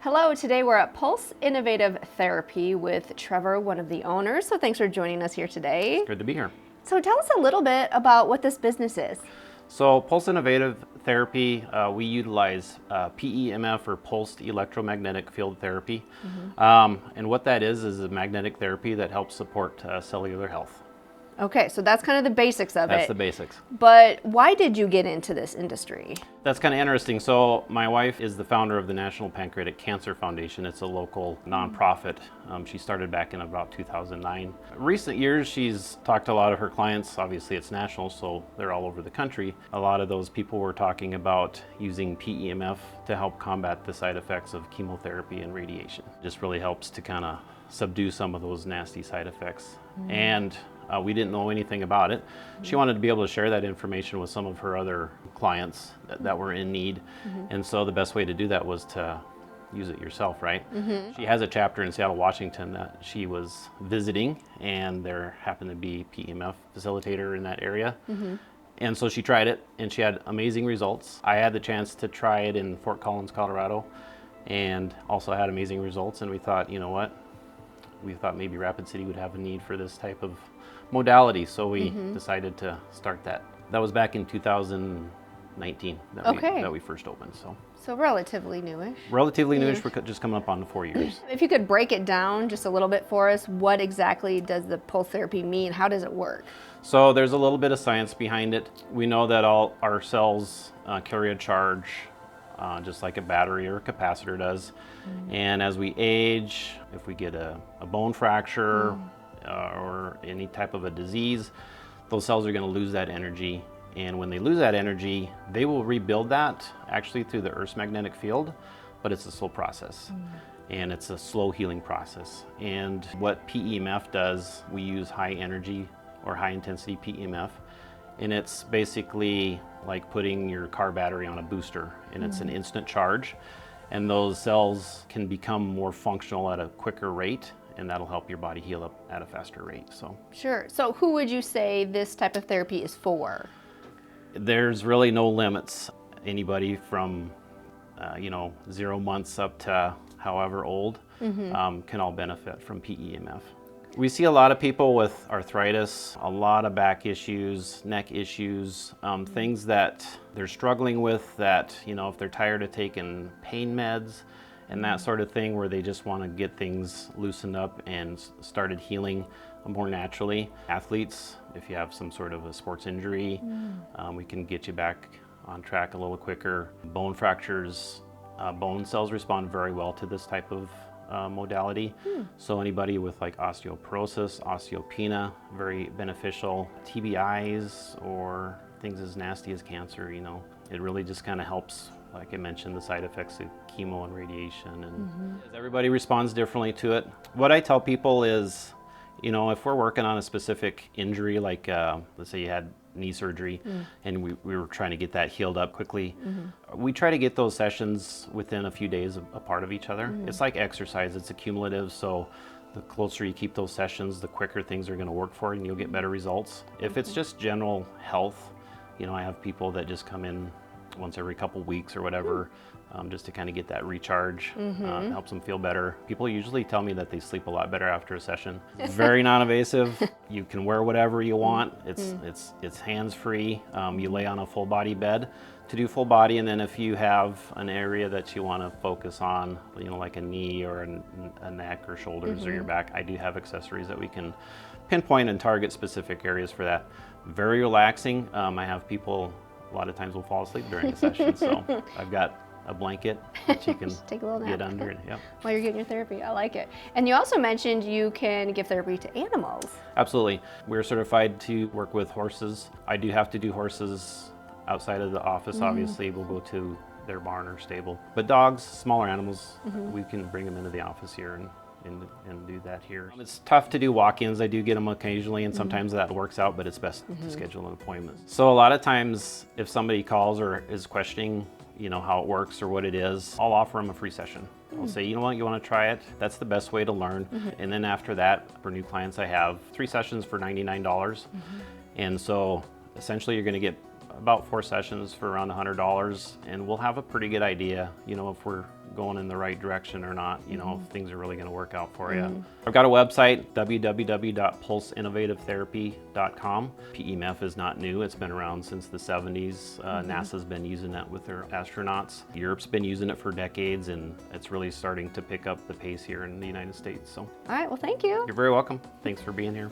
Hello, today we're at Pulse Innovative Therapy with Trevor, one of the owners. So thanks for joining us here today. It's good to be here. So tell us a little bit about what this business is. So Pulse Innovative Therapy, we utilize PEMF or pulsed electromagnetic field therapy. And what that is a magnetic therapy that helps support cellular health. Okay, so that's kind of the basics of it. That's the basics. But why did you get into this industry? That's kind of interesting. So my wife is the founder of the National Pancreatic Cancer Foundation. It's a local nonprofit. She started back in about 2009. Recent years, she's talked to a lot of her clients. Obviously, it's national, so they're all over the country. A lot of those people were talking about using PEMF to help combat the side effects of chemotherapy and radiation. Just really helps to kind of subdue some of those nasty side effects. And we didn't know anything about it. She wanted to be able to share that information with some of her other clients that were in need. And so the best way to do that was to use it yourself, right? She has a chapter in Seattle, Washington that she was visiting, and there happened to be PEMF facilitator in that area. And so she tried it, and she had amazing results. I had the chance to try it in Fort Collins, Colorado, and also had amazing results. And we thought, you know what? We thought maybe Rapid City would have a need for this type of modality, so we decided to start that. That was back in 2019 that we first opened. So relatively newish. Relatively newish, we're just coming up on 4 years. If you could break it down just a little bit for us, what exactly does the pulse therapy mean? How does it work? So there's a little bit of science behind it. We know that all our cells carry a charge, just like a battery or a capacitor does. And as we age, if we get a bone fracture or any type of a disease, those cells are going to lose that energy. And when they lose that energy, they will rebuild that actually through the Earth's magnetic field, but it's a slow process. And it's a slow healing process. And what PEMF does, we use high energy or high intensity PEMF. And it's basically like putting your car battery on a booster, and it's an instant charge. And those cells can become more functional at a quicker rate, and that'll help your body heal up at a faster rate. So Sure. So who would you say this type of therapy is for? there's really no limits. Anybody from 0 months up to however old can all benefit from PEMF. We see a lot of people with arthritis, a lot of back issues, neck issues, things that they're struggling with that, if they're tired of taking pain meds and that sort of thing, where they just want to get things loosened up and started healing more naturally. Athletes, if you have some sort of a sports injury, we can get you back on track a little quicker. Bone fractures, bone cells respond very well to this type of modality. So anybody with like osteoporosis, osteopenia, very beneficial. TBIs or things as nasty as cancer, it really just kind of helps, like I mentioned, the side effects of chemo and radiation. And everybody responds differently to it. What I tell people is, if we're working on a specific injury, like let's say you had knee surgery and we were trying to get that healed up quickly, we try to get those sessions within a few days apart of each other. It's like exercise, it's accumulative, so the closer you keep those sessions, the quicker things are going to work for you and you'll get better results. If it's just general health, I have people that just come in once every couple weeks or whatever, just to kind of get that recharge, helps them feel better. People usually tell me that they sleep a lot better after a session. It's very non-invasive. You can wear whatever you want. It's hands-free. You lay on a full body bed to do full body, and then if you have an area that you want to focus on, like a knee or a neck or shoulders or your back, I do have accessories that we can pinpoint and target specific areas for that. Very relaxing. I have people a lot of times will fall asleep during a session, so I've got a blanket that you can take a little nap. get under it. Yep. While you're getting your therapy. I like it. And you also mentioned you can give therapy to animals. Absolutely. We're certified to work with horses. I do have to do horses outside of the office, obviously. We'll go to their barn or stable. But dogs, smaller animals, we can bring them into the office here and do that here. It's tough to do walk-ins. I do get them occasionally, and sometimes that works out, but it's best to schedule an appointment. So a lot of times, if somebody calls or is questioning, how it works or what it is, I'll offer them a free session. I'll say, you know what, you want to try it? That's the best way to learn. And then after that, for new clients, I have 3 sessions for $99. And so essentially you're going to get about 4 sessions for around $100, and we'll have a pretty good idea, if we're going in the right direction or not, you know, if things are really going to work out for you. I've got a website, www.pulseinnovativetherapy.com. PEMF is not new. It's been around since the 70s. NASA's been using it with their astronauts. Europe's been using it for decades, and it's really starting to pick up the pace here in the United States. So, All right, well, thank you. you're very welcome. Thanks for being here.